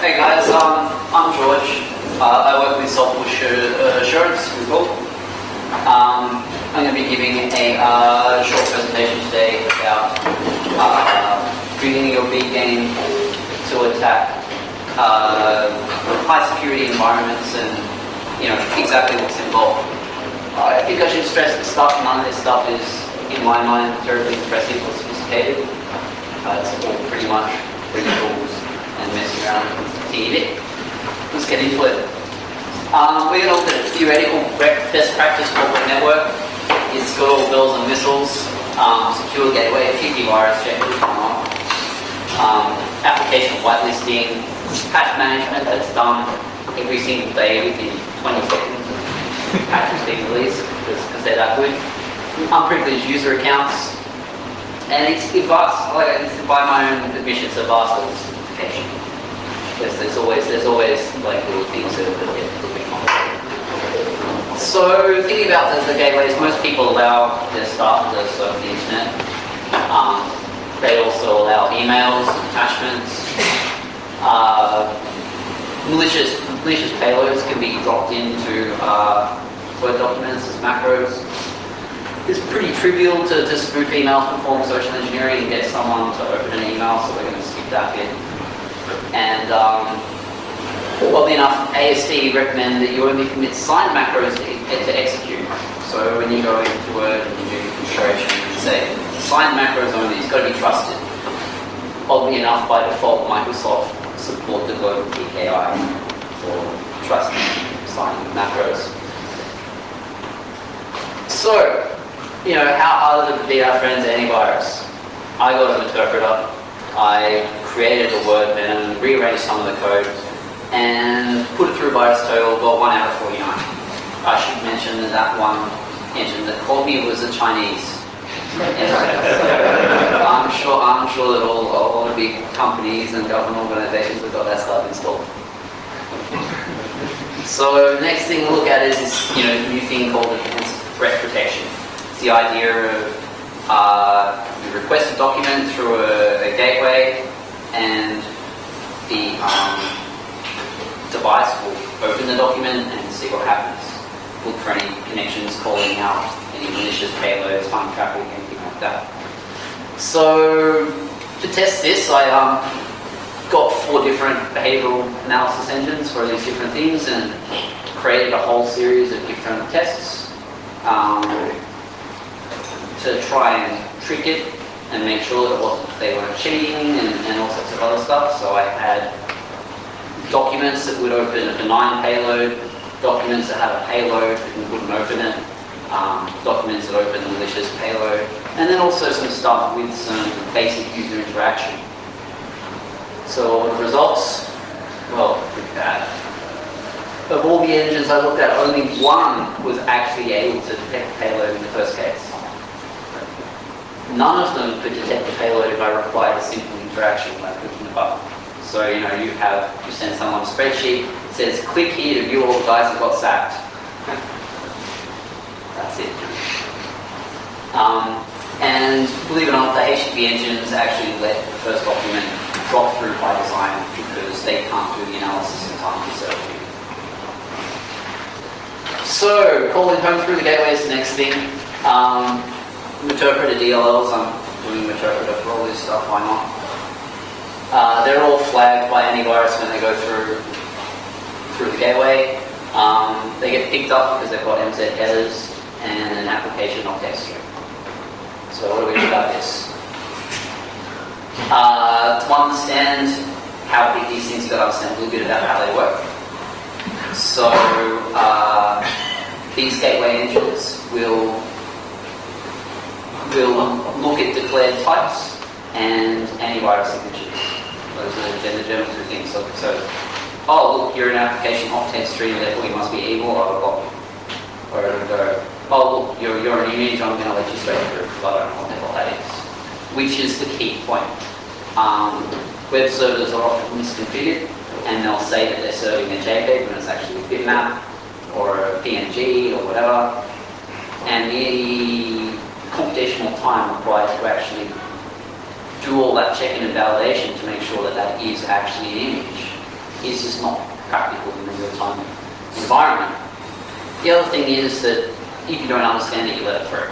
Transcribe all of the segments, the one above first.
Hey guys, I'm George. I work with Software Assurance Google. I'm going to be giving a short presentation today about bringing your big game to attack high security environments and exactly what's involved. I think I should stress the stuff. None of this stuff is, in my mind, terribly impressive or sophisticated. It's all pretty much free tools and messing around with TV. Let's get into it. We're going to look at a theoretical best practice corporate network. It's got all bells and whistles, secure gateway, a few virus checkers, application whitelisting, patch management that's done every single day within 20 seconds of patches being released because they're that good. Unprivileged user accounts, and it's vast. By my own admission, it's a vast simplification. There's always like little things that get a little bit complicated. So thinking about the gateways, most people allow their staff to surf the internet. They also allow emails, attachments. Malicious payloads can be dropped into Word documents as macros. It's pretty trivial to spoof emails, perform social engineering, and get someone to open an email, so we're going to skip that bit. And oddly enough, ASD recommend that you only commit signed macros to execute. So when you go into Word and you do configuration, you say signed macros only, it's got to be trusted. Oddly enough, by default, Microsoft support the global PKI for trusting signed macros. So, how hard is it to beat our friends antivirus? I got an interpreter. I created a word venom, rearranged some of the code, and put it through VirusTotal, got 1 out of 49. I should mention that one engine that called me was a Chinese. I'm sure that all the big companies and government organizations have got that stuff installed. So next thing we'll look at is this new thing called enhanced threat protection. It's the idea of you request a document through a gateway, and the device will open the document and see what happens. Look for any connections, calling out any malicious payloads, spam traffic, anything like that. So to test this, I got 4 different behavioral analysis engines for these different things and created a whole series of different tests to try and trick it and make sure that they weren't cheating and all sorts of other stuff. So I had documents that would open a benign payload, documents that had a payload and wouldn't open it, documents that open a malicious payload, and then also some stuff with some basic user interaction. So the results, well, pretty bad. Of all the engines I looked at, only one was actually able to detect the payload in the first case. None of them could detect the payload if I required a simple interaction like clicking a button. So you send someone a spreadsheet, it says click here to view all the guys that got sacked. That's it. And believe it or not, the HTTP engines actually let the first document drop through by design because they can't do the analysis in time themselves. So calling home through the gateway is the next thing. Interpreter DLLs, I'm doing interpreter for all this stuff, why not? They're all flagged by antivirus when they go through the gateway. They get picked up because they've got MZ headers and an application of text string. So what do we do about this? To understand how big these things got, understand a little bit about how they work. So these gateway engines will look at declared types and antivirus signatures. Those are the general 2 things. So oh look, you're an application of text string, therefore you must be able, or oh look, you're an image, I'm going to let you straight through because I don't know what the hell that is. Which is the key point. Web servers are often misconfigured, and they'll say that they're serving a JPEG when it's actually a bitmap or a PNG or whatever. And the computational time required to actually do all that checking and validation to make sure that that is actually an image is just not practical in the real-time environment. The other thing is that if you don't understand it, you let it through.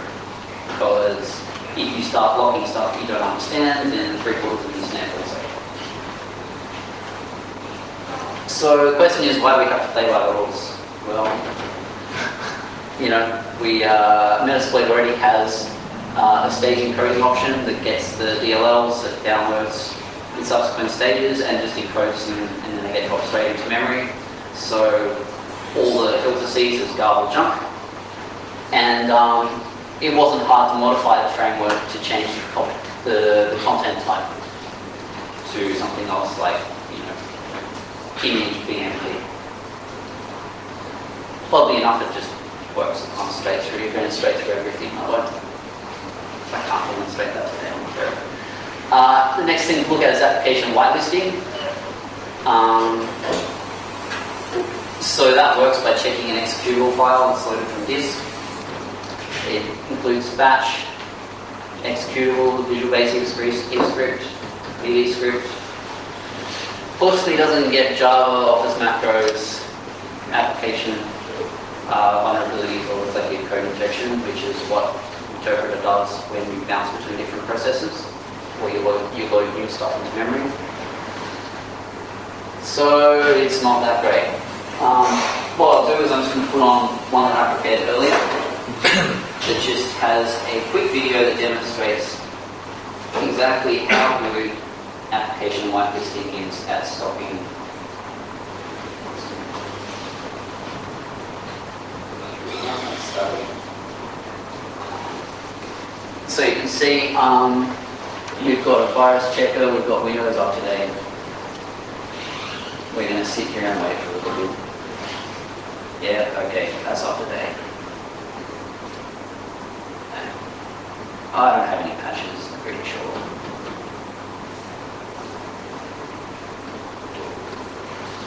Because if you start blocking stuff you don't understand, then 3/4 of the internet falls over. So the question is, why do we have to play by the rules? Well, Metasploit already has a stage encoding option that gets the DLLs, that downloads in subsequent stages and just encodes them, and then they get dropped straight into memory. So all the filter sees is garbled junk. And it wasn't hard to modify the framework to change the content type to something else like, image BMP. Oddly enough, it just works straight through. You're going straight through everything. I can't demonstrate that today, I'm afraid. The next thing to look at is application whitelisting. So that works by checking an executable file that's loaded from disk. It includes batch, executable, Visual Basic script, VB script. Fortunately, it doesn't get Java, Office macros, application vulnerabilities, or reflective code injection, which is what interpreter does when you bounce between different processes, or you load new stuff into memory. So it's not that great. What I'll do is I'm just going to put on one that I prepared earlier that just has a quick video that demonstrates exactly how good application whitelisting is at stopping. So you can see we've got a virus checker, we've got Windows up to date. We're going to sit here and wait for a little bit. Yeah, okay, that's up to date. I don't have any patches, I'm pretty sure.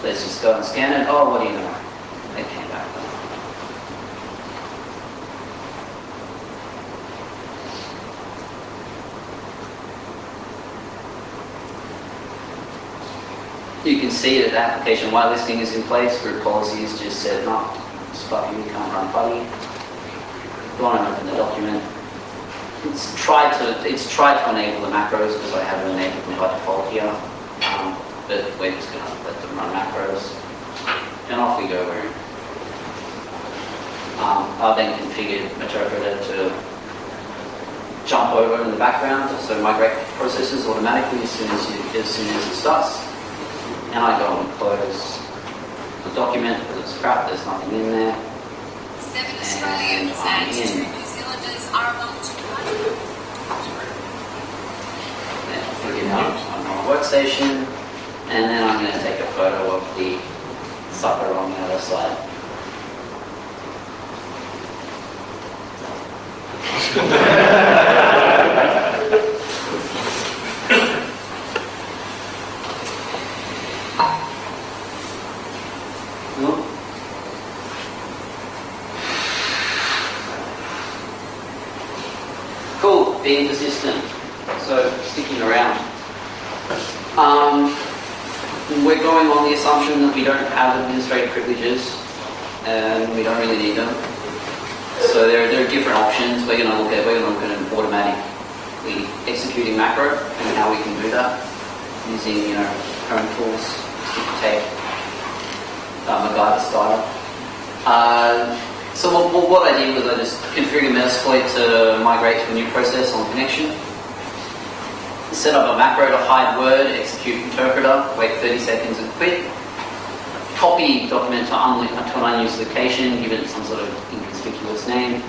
Let's just go and scan it. Oh, what do you know? They came back. You can see that the application whitelisting is in place. Group policies just said, no, fuck you can't run Putty. Go on and open the document. It's tried to enable the macros because I have it enabled by default here. But we're just going to let them run macros. And off we go. I've then configured Interpreter to jump over in the background, so migrate processes automatically as soon as it starts. And I go and close the document because it's crap, there's nothing in there. 7 Australians and 2 New Zealanders are among 200. Then I'll figure out I'm on my workstation, and then I'm going to take a photo of the sucker on the other side. Cool, being persistent. So sticking around. We're going on the assumption that we don't have administrative privileges and we don't really need them. So there are different options. We're going to look at an automatically executing macro and how we can do that using home tools, stick tape, MacGyver style. So what I did was I just configured Metasploit to migrate to a new process on connection. Set up a macro to hide word, execute interpreter, wait 30 seconds and quit. Copy document to an unused location, give it some sort of inconspicuous name.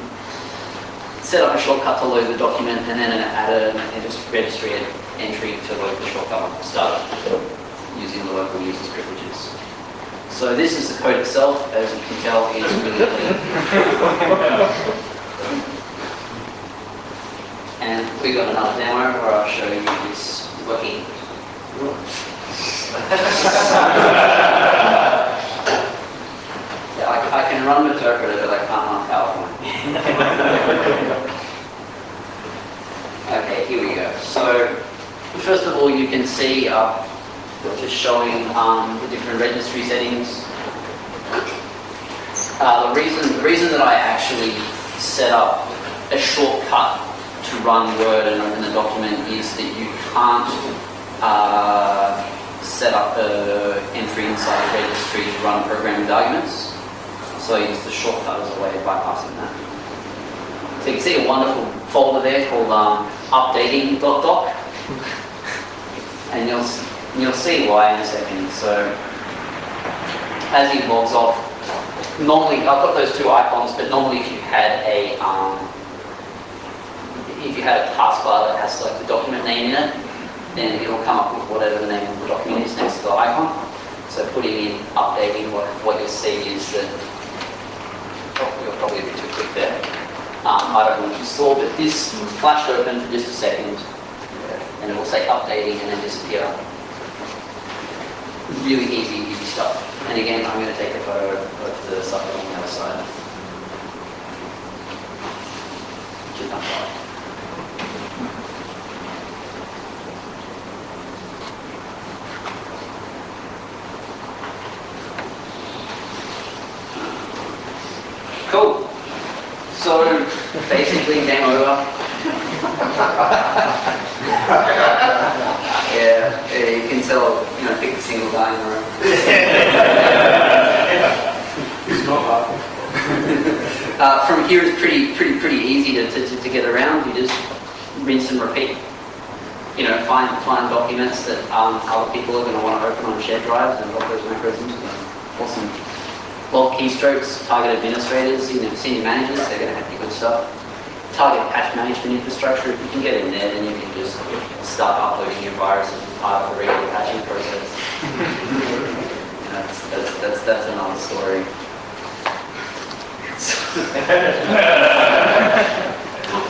Set up a shortcut to load the document and then add a registry entry to load the shortcut start using the local user's privileges. So this is the code itself, as you can tell, it's really clean. And we've got another demo where I'll show you this working. Yeah, I can run Interpreter, but I can't run PowerPoint. Okay, here we go. So, first of all, you can see just showing the different registry settings. The reason that I actually set up a shortcut to run Word and open the document is that you can't set up an entry inside a registry to run program with arguments. So I use the shortcut as a way of bypassing that. So you can see a wonderful folder there called updating.doc, and you'll see why in a second. So as he logs off, normally I've got those two icons, but normally if you had a taskbar that has like the document name in it, then it'll come up with whatever the name of the document is next to the icon. So putting in updating, what you'll see is that, you're probably a bit too quick there. I don't know if you saw, but this flashed open for just a second, and it will say updating and then disappear. Really easy stuff. And again, I'm going to take a photo of the stuff on the other side. Which is not right. Cool. So basically, game over. Yeah, you can tell. Pick a single guy in the room. He's not laughing. From here, it's pretty easy to get around. You just rinse and repeat. Find documents that other people are going to want to open on shared drives and lock those macros into them. Awesome. Log keystrokes, target administrators, senior managers, they're going to have the good stuff. Target patch management infrastructure, if you can get in there, then you can just start uploading your viruses as part of the regular patching process. That's another story.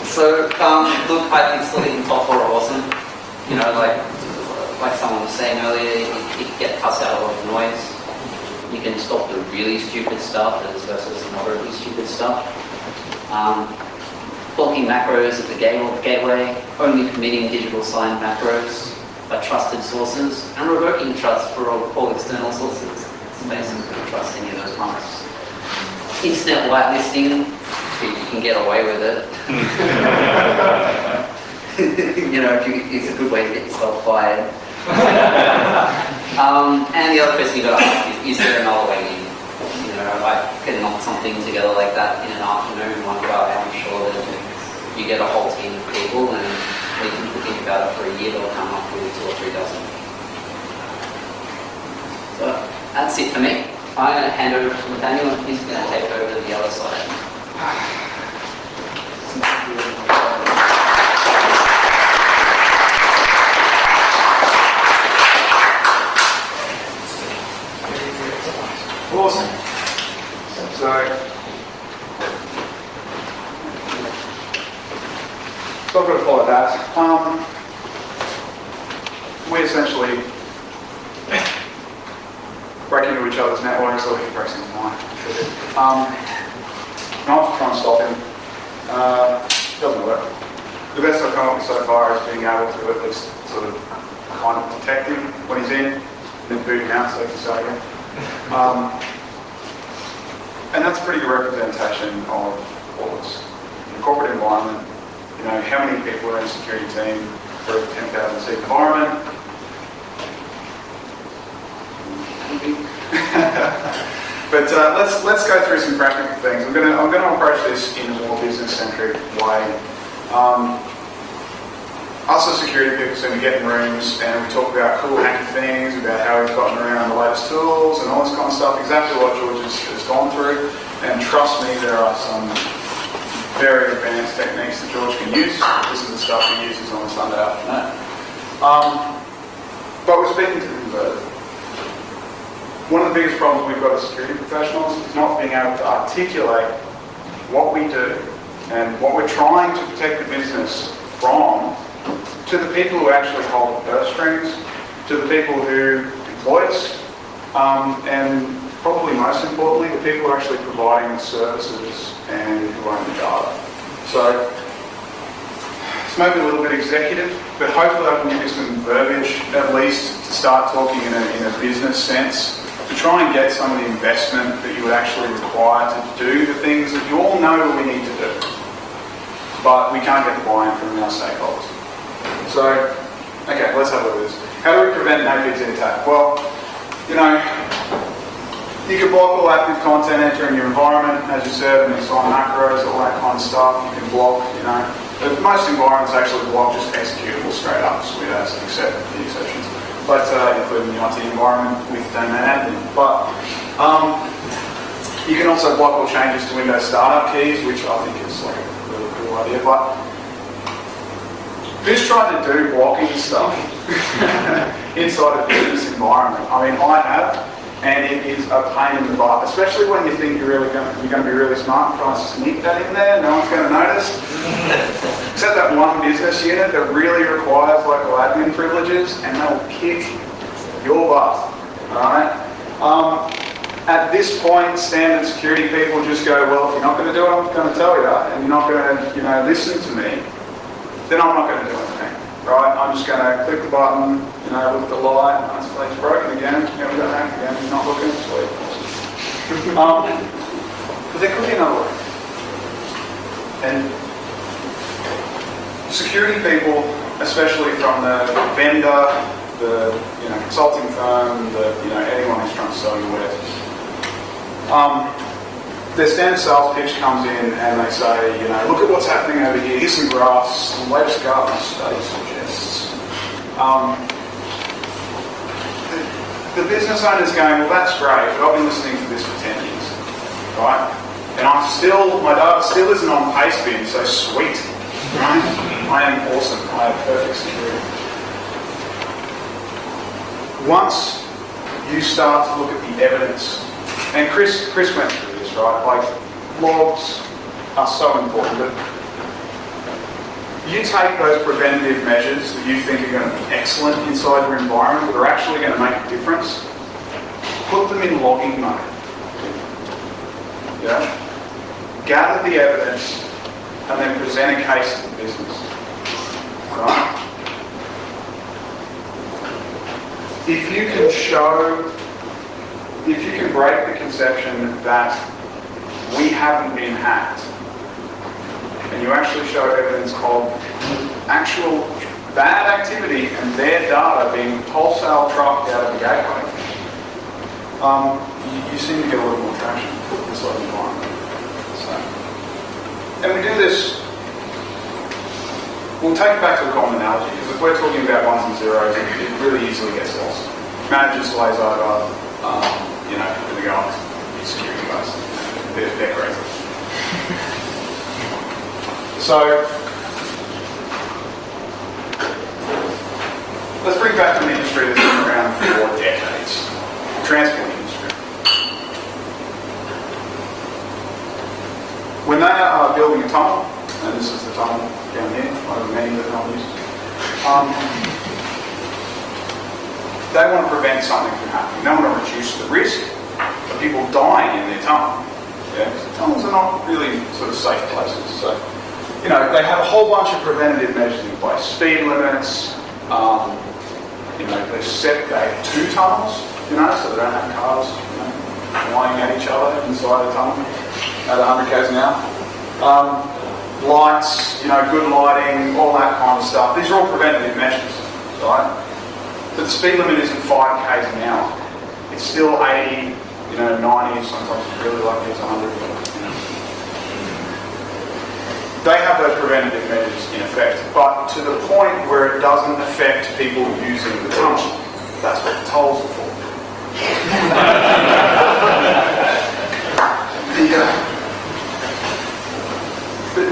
So, look, I think selecting top 4 are awesome. Like someone was saying earlier, it cuts out a lot of noise. You can stop the really stupid stuff versus the moderately stupid stuff. Blocking macros at the gateway, only permitting digital signed macros by trusted sources, and revoking trust for all external sources. It's basically trust any of those marks. Internet whitelisting, if you can get away with it. It's a good way to get yourself fired. And the other question you've got to ask is there another way in? I can knock something together like that in an afternoon, one guy, I'm sure that you get a whole team of people and we can think about it for a year, they'll come up with 2 or 3 dozen. So that's it for me. I'm going to hand over to Nathaniel and he's going to take over the other side. Awesome. So I've got to follow that. We essentially break into each other's networks, so we can break into mine. Not trying to stop him. Doesn't work. The best I've come up with so far is being able to at least sort of kind of detect him when he's in, and then boot him out so he can start again. And that's a pretty good representation of what's in a corporate environment. How many people are in a security team for a 10,000 seat environment? But let's go through some practical things. I'm going to approach this in a more business-centric way. Us as security people, so we get in rooms and we talk about cool hacky things, about how we've gotten around the latest tools and all this kind of stuff, exactly what George has gone through. And trust me, there are some very advanced techniques that George can use. This is the stuff he uses on a Sunday afternoon. But we're speaking to the converted. One of the biggest problems we've got as security professionals is not being able to articulate what we do and what we're trying to protect the business from to the people who actually hold the purse strings, to the people who employ us, and probably most importantly, the people who are actually providing the services and who own the data. So It's maybe a little bit executive, but hopefully I can give you some verbiage at least to start talking in a business sense, to try and get some of the investment that you would actually require to do the things that you all know we need to do. But we can't get the buy-in from our stakeholders. So, okay, let's have a look at this. How do we prevent no pigs in tap? Well, you know, you can block all active content entering your environment, as you said, and assign macros, all that kind of stuff. You can block, you know, but most environments actually block just executable straight up, so we don't accept the exceptions. But including the IT environment with domain admin. But you can also block all changes to Windows startup keys, which I think is like a really cool idea. But who's tried to do blocking stuff inside a business environment? I mean, I have, and it is a pain in the butt, especially when you think you're going to be really smart and try and sneak that in there. No one's going to notice. Except that one business unit that really requires local admin privileges, and they'll kick your butt. Alright? At this point, standard security people just go, well, if you're not going to do it, I'm going to tell you, and you're not going to, listen to me, then I'm not going to do anything. Right? I'm just going to click the button, look at the light, it's broken again, we got hacked again, you're not looking, sweet. But there could be another way. And security people, especially from the vendor, the consulting firm, anyone who's trying to sell you wares, their standard sales pitch comes in and they say, look at what's happening over here. Here's some graphs. The latest government study suggests. The business owner's going, well, that's great, but I've been listening to this for 10 years, right? And my data still isn't on pastebin, so sweet, right? I am awesome. I have perfect security. Once you start to look at the evidence, and Chris went through this, right? Like, logs are so important, but you take those preventative measures that you think are going to be excellent inside your environment, that are actually going to make a difference, put them in logging mode. Yeah? Gather the evidence and then present a case to the business. Right? If you can break the conception that we haven't been hacked, and you actually show evidence of actual bad activity and their data being wholesale trucked out of the gateway, you seem to get a little more traction in this sort of environment. So, and we do this, we'll take it back to a common analogy, because if we're talking about ones and zeros, it really easily gets lost. Managers glaze over, and they go on to security guys. They're crazy. So, let's bring back to an industry that's been around for decades. Transport industry. When they are building a tunnel, and this is the tunnel down here, one of the many that I'll use, they want to prevent something from happening. They want to reduce the risk of people dying in their tunnel. Yeah, because tunnels are not really sort of safe places. So, they have a whole bunch of preventative measures in place. Speed limits, they have 2 tunnels, so they don't have cars, flying at each other inside a tunnel at 100 k's an hour. Lights, good lighting, all that kind of stuff. These are all preventative measures, right? But the speed limit isn't 5 k's an hour. It's still 80, 90, sometimes it's really lucky it's 100. They have those preventative measures in effect, but to the point where it doesn't affect people using the tunnel. That's what the tolls are for.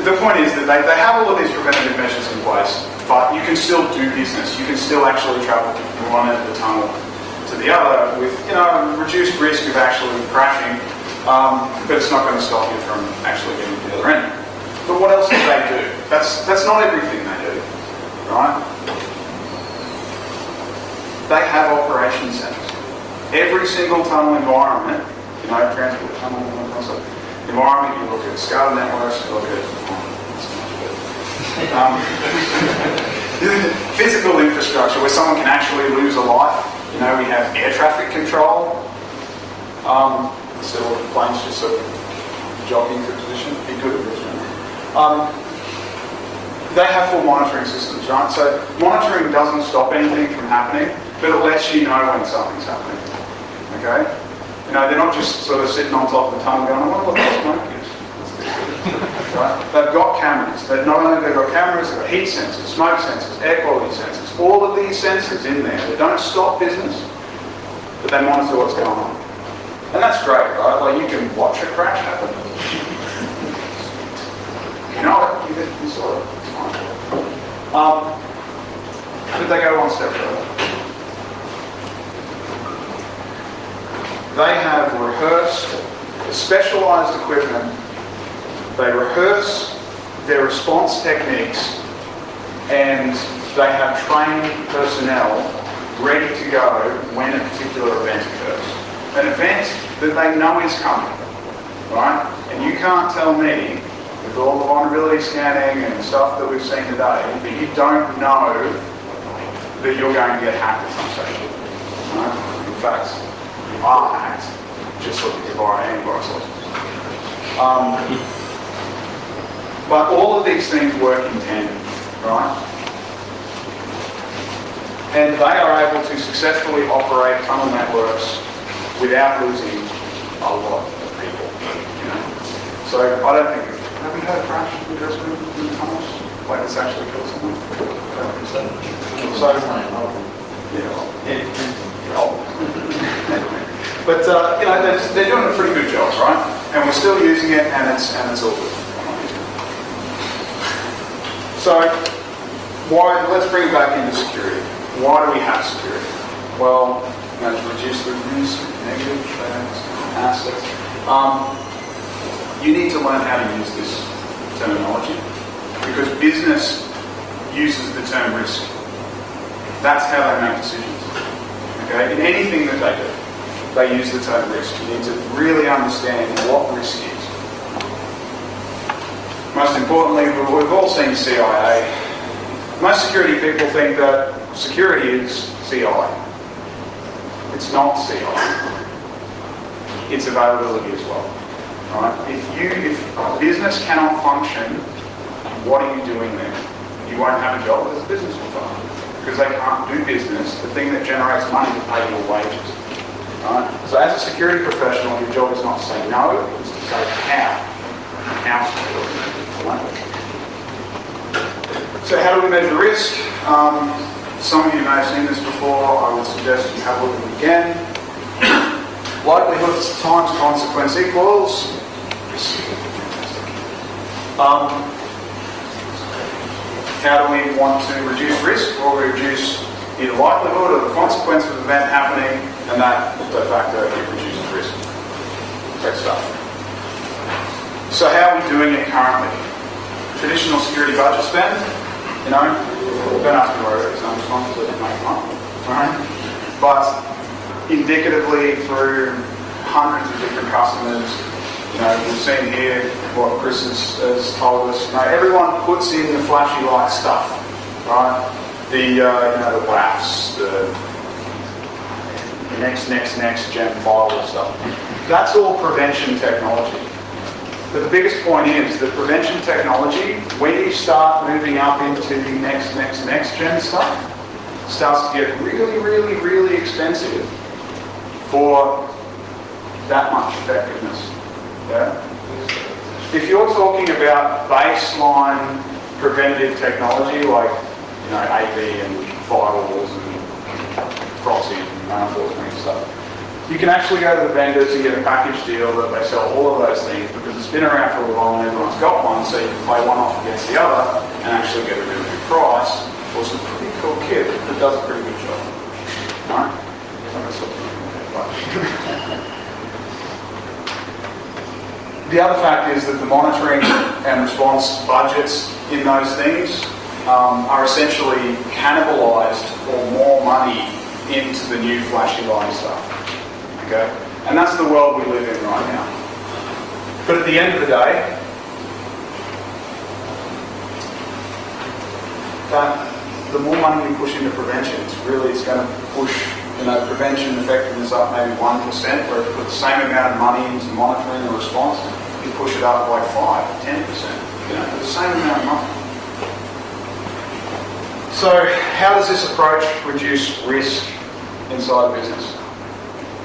The point is that they have all of these preventative measures in place, but you can still do business. You can still actually travel from one end of the tunnel to the other with, reduced risk of actually crashing, but it's not going to stop you from actually getting to the other end. But what else do they do? That's not everything they do, right? They have operation centers. Every single tunnel environment, transport tunnel environment, you look at SCADA networks, you look at Physical infrastructure where someone can actually lose a life. You know, we have air traffic control. So the planes just sort of jogging for position. Be good at this, right? They have full monitoring systems, right? So monitoring doesn't stop anything from happening, but it lets you know when something's happening. Okay? You know, they're not just sort of sitting on top of the tunnel going, I wonder what that smoke is. Right? They've got cameras. Not only have they got cameras, they've got heat sensors, smoke sensors, air quality sensors, all of these sensors in there. They don't stop business, but they monitor what's going on. And that's great, right? Like you can watch a crash happen. You know it, you saw it. But they go one step further. They have rehearsed specialised equipment. They rehearse their response techniques and they have trained personnel ready to go when a particular event occurs. An event that they know is coming, right? And you can't tell me, with all the vulnerability scanning and stuff that we've seen today, that you don't know that you're going to get hacked at some stage. Right? In fact, you are hacked, just looking to borrow antivirus licenses. But all of these things work in tandem, right? And they are able to successfully operate tunnel networks without losing a lot of people, you know? So I don't think, have you had a crash in the tunnels? Like it's actually killed someone? So, but you know, they're doing a pretty good job, right? And we're still using it, and it's all good. So, let's bring it back into security. Why do we have security? Well, you know, to reduce the risk, negative assets. You need to learn how to use this terminology because business uses the term risk. That's how they make decisions. Okay? In anything that they do, they use the term risk. You need to really understand what risk is. Most importantly, we've all seen CIA. Most security people think that security is CI. It's not CI. It's availability as well. Right? If business cannot function, what are you doing there? You won't have a job as a business will fail. Because they can't do business, the thing that generates money to pay your wages. Right? So as a security professional, your job is not to say no, it's to say how. How security. So how do we measure risk? Some of you may have seen this before. I would suggest you have a look at it again. Likelihood times consequence equals risk. How do we want to reduce risk? Well, we reduce either likelihood or the consequence of the event happening, and that de facto reduces risk. Great stuff. So how are we doing it currently? Traditional security budget spend, you know, don't ask me where it is, I'm just going to make one, right? But indicatively through hundreds of different customers, you know, we've seen here what Chris has told us, you know, everyone puts in the flashy light stuff, right? The, you know, the WAFs, the next gen firewall stuff. That's all prevention technology. But the biggest point is that prevention technology, when you start moving up into the next gen stuff, starts to get really expensive for that much effectiveness. Yeah? If you're talking about baseline preventative technology like, you know, AV and firewalls and proxy and unfortunately stuff, you can actually go to the vendors and get a package deal that they sell all of those things because it's been around for a while and everyone's got one, so you can play one off against the other and actually get a really good price for some pretty cool kit that does a pretty good job. Right? The other fact is that the monitoring and response budgets in those things are essentially cannibalized or more money into the new flashy light stuff. Okay? And that's the world we live in right now. But at the end of the day, that the more money we push into prevention, it's going to push, prevention effectiveness up maybe 1%, where if you put the same amount of money into monitoring the response, you push it up like 5, 10%, for the same amount of money. So how does this approach reduce risk inside a business?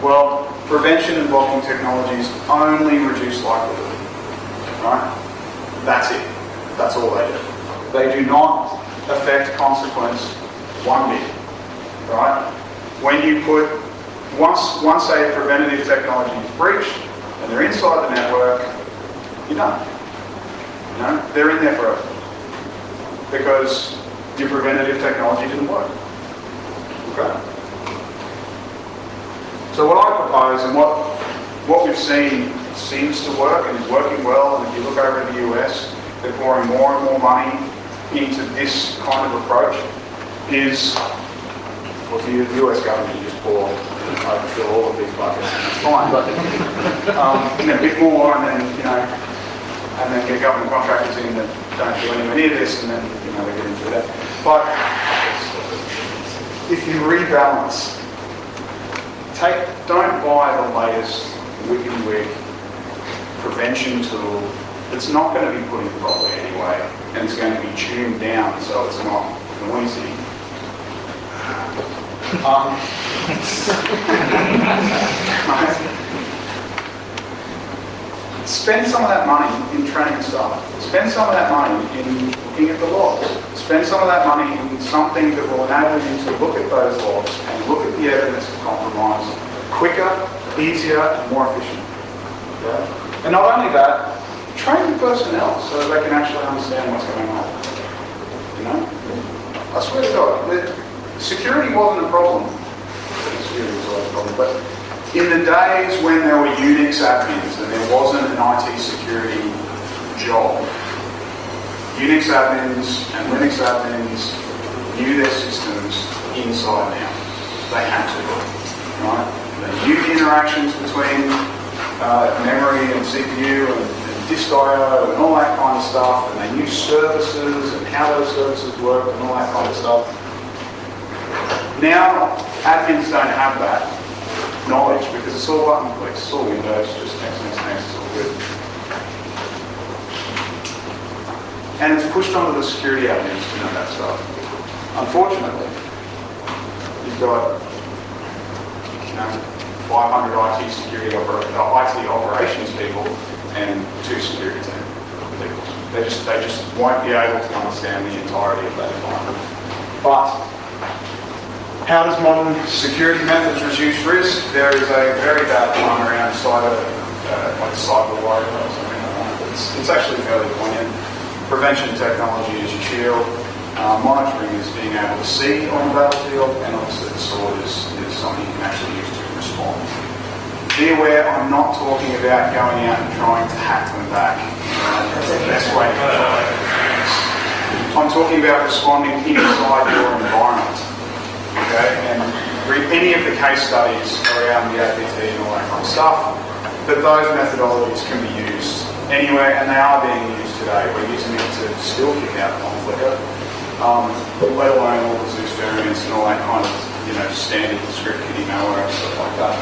Well, prevention and blocking technologies only reduce likelihood, right? That's it. That's all they do. They do not affect consequence one bit, right? When you put, once a preventative technology is breached and they're inside the network, you're done. They're in there forever because your preventative technology didn't work. Okay. So what I propose and what we've seen seems to work and is working well, and if you look over in the US, they're pouring more and more money into this kind of approach, is, well, for the US government, you just overfill all of these buckets, and it's fine, but a bit more, and then, and then get government contractors in that don't do anywhere near this, and then, they get into that. But if you rebalance, don't buy the latest WikiWig prevention tool that's not going to be put in properly anyway, and it's going to be tuned down so it's not noisy. Spend some of that money in training staff. Spend some of that money in looking at the logs. Spend some of that money in something that will enable you to look at those logs and look at the evidence of compromise quicker, easier, and more efficient. Okay? And not only that, train the personnel so that they can actually understand what's going on. I swear to God, security wasn't a problem. Security was always a problem, but in the days when there were Unix admins and there wasn't an IT security job, Unix admins and Linux admins knew their systems inside and out. They had to, right? They knew the interactions between memory and CPU and disk I/O and all that kind of stuff, and they knew services and how those services worked and all that kind of stuff. Now, admins don't have that knowledge because it's all button clicks, it's all Windows, just next, it's all good. And it's pushed onto the security admins to know that stuff. Unfortunately, you've got 500 IT security IT operations people and 2 security team people. They just won't be able to understand the entirety of that environment. But how does modern security methods reduce risk? There is a very bad one around cyber warrior or something like that. It's actually fairly poignant. Prevention technology is your shield. Monitoring is being able to see on the battlefield, and obviously the sword is something you can actually use to respond. Be aware, I'm not talking about going out and trying to hack them back. That's the best way to do it. I'm talking about responding inside your environment. Okay, and read any of the case studies around the APT and all that kind of stuff, but those methodologies can be used anywhere, and they are being used today. We're using it to still kick out Conflict, let alone all the Zeus variants and all that kind of, standard script kiddie malware and stuff like that.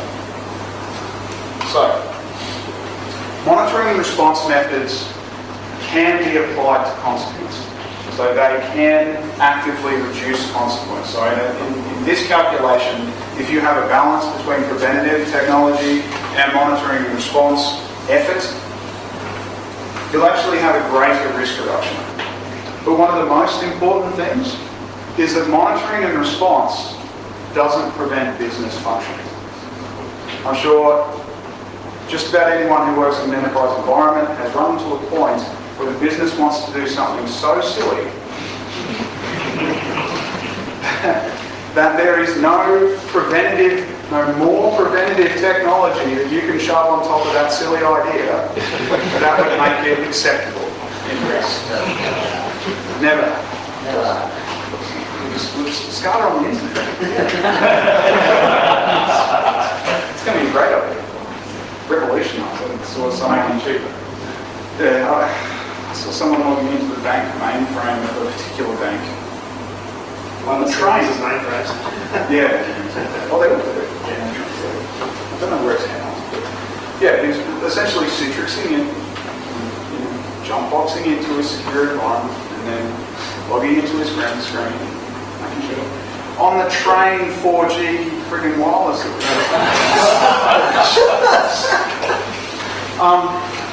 So, monitoring and response methods can be applied to consequence. So they can actively reduce consequence. So in this calculation, if you have a balance between preventative technology and monitoring and response effort, you'll actually have a greater risk reduction. But one of the most important things is that monitoring and response doesn't prevent business functioning. I'm sure just about anyone who works in an enterprise environment has run to a point where the business wants to do something so silly that there is no more preventative technology that you can shove on top of that silly idea that would make it acceptable in risk. Never. We'll just start on the internet. It's going to be great up here. Revolutionise it. So something cheaper. Yeah, I saw someone logging into the bank mainframe of a particular bank On the train. His name, perhaps. Yeah. Oh, they would do it. Yeah. I don't know where it's at. Yeah, he's essentially Citrixing in, jump boxing into his secure environment, and then logging into his green screen, making sure. On the train, 4G friggin' wireless.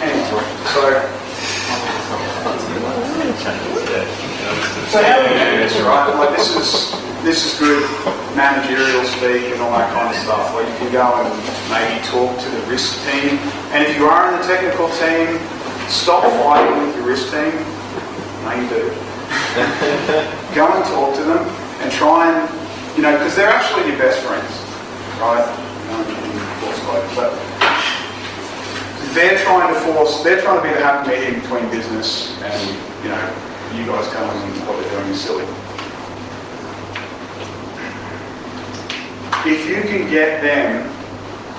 Anyway, so how do we do this, right? Like this is good managerial speak and all that kind of stuff. Like you can go and maybe talk to the risk team, and if you are in the technical team, stop fighting with your risk team. No, you do. Go and talk to them and try and, because they're actually your best friends, right? But they're trying to be the happy medium between business and, you guys telling them what they're doing is silly. If you can get them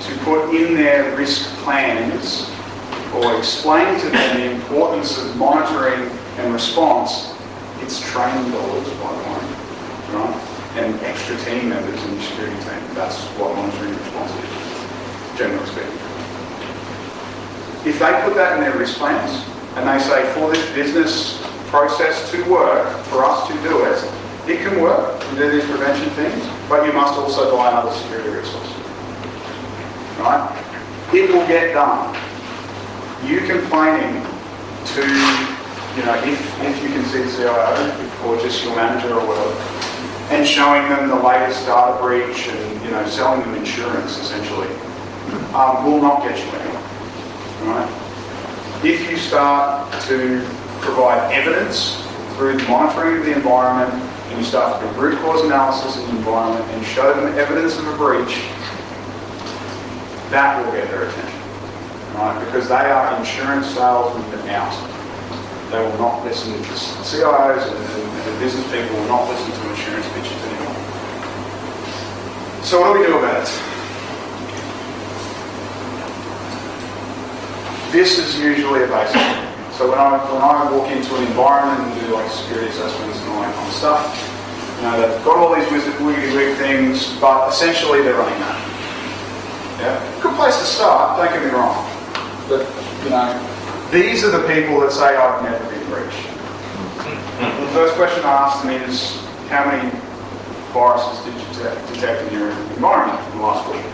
to put in their risk plans or explain to them the importance of monitoring and response, it's training dollars, by the way, right? And extra team members in the security team. That's what monitoring and response is, generally speaking. If they put that in their risk plans and they say, for this business process to work, for us to do it, it can work to do these prevention things, but you must also buy another security resource. Right? It will get done. You complaining to, if you can see the CIO or just your manager or whatever, and showing them the latest data breach and, selling them insurance essentially, will not get you anywhere. Right? If you start to provide evidence through the monitoring of the environment, and you start to do root cause analysis of the environment and show them evidence of a breach, that will get their attention, right? Because they are insurance salesmen out. They will not listen to CIOs and the business people will not listen to insurance pitches anymore. So what do we do about it? This is usually a basic. So when I walk into an environment and do like security assessments and all that kind of stuff, they've got all these wiggly things, but essentially they're running that. Yeah, good place to start. Don't get me wrong, but these are the people that say I've never been breached. The first question I ask them is, how many viruses did you detect in your environment in the last week?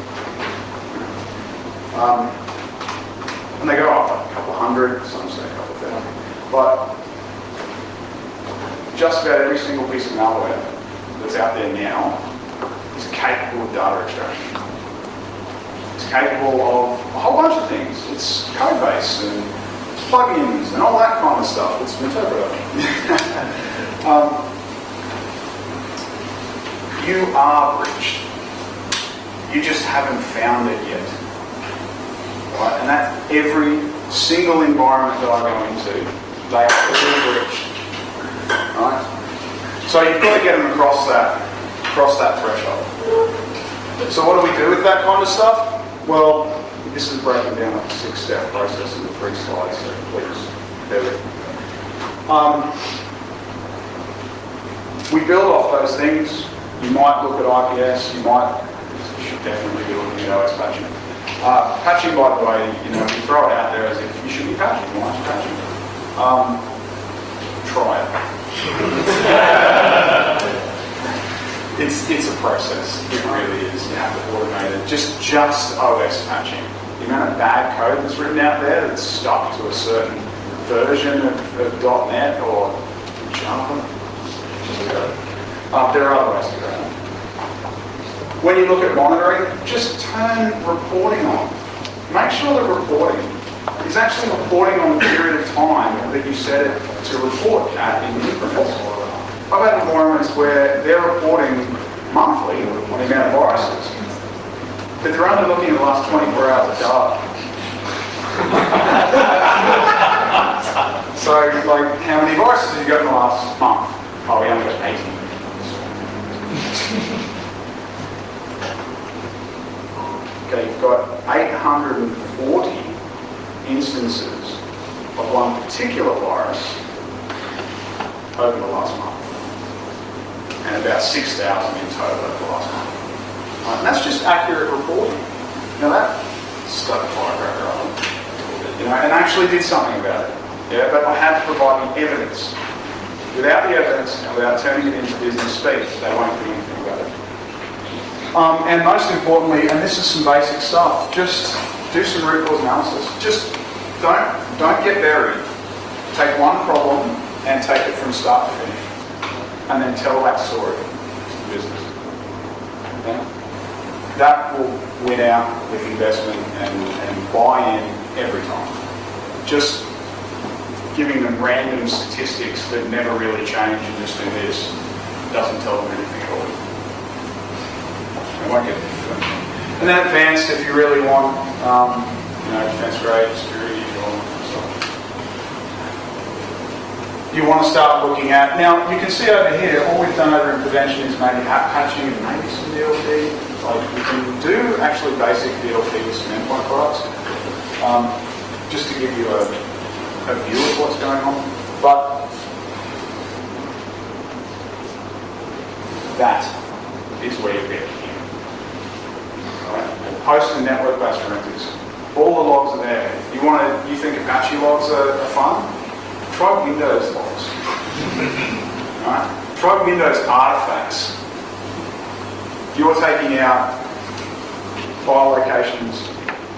And they go up a couple hundred, some say a couple thousand. But just about every single piece of malware that's out there now is capable of data extraction. It's capable of a whole bunch of things. It's code base and plugins and all that kind of stuff. It's an interpreter. You are breached. You just haven't found it yet. Right? And that every single environment that I go into, they are all breached. Right? So you've got to get them across that threshold. So what do we do with that kind of stuff? Well, this is breaking down like a 6-step process into 3 slides, so please bear with me. We build off those things. You might look at IPS, you should definitely be looking at OS patching. Patching, by the way, you throw it out there as if you should be patching. Why aren't you patching? Try it. It's a process. It really is. You have to automate it. Just OS patching. The amount of bad code that's written out there that's stuck to a certain version of .NET or Java. There are other ways to go. When you look at monitoring, just turn reporting on. Make sure the reporting is actually reporting on the period of time that you set it to report at in increments. I've had environments where they're reporting monthly on the amount of viruses, but they're only looking at the last 24 hours of data. So, like, how many viruses have you got in the last month? Oh, we only got 80. Okay, you've got 840 instances of one particular virus over the last month. and about 6,000 in total over the last month. Right, and that's just accurate reporting. Now that stuck a firecracker up, and actually did something about it. Yeah, but I had to provide the evidence. Without the evidence and without turning it into business speak, they won't do anything about it. And most importantly, and this is some basic stuff, just do some root cause analysis. Just don't get buried. Take one problem and take it from start to finish, and then tell that story to the business. Okay? That will win out with investment and buy-in every time. Just giving them random statistics that never really change and just do this doesn't tell them anything at all. It won't get them. And then advanced, if you really want, defense grade, security, all that stuff. You want to start looking at, now you can see over here, all we've done over in prevention is maybe patching and maybe some DLP. Like we can do actually basic DLP with some endpoint products, just to give you a view of what's going on. But that is where you get here. Right? Host and network-based forensics. All the logs are there. You think Apache logs are fun? Try Windows logs. Right? Try Windows artifacts. You're taking out file locations.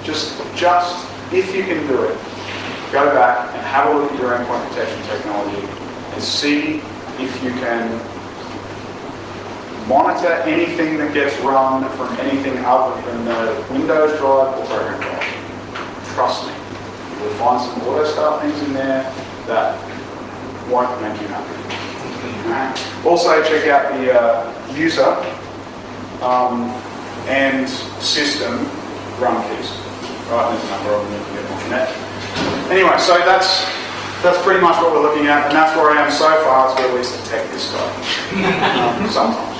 Just if you can do it, go back and have a look at your endpoint protection technology and see if you can monitor anything that gets run from anything other than the Windows drive or program drive. Trust me, you will find some auto start things in there that won't make you happy. Right. Also check out the user and system run keys. Right, there's a number of them you can get more from that. Anyway, so that's pretty much what we're looking at, and that's where I am so far, to at least detect this guy. Sometimes.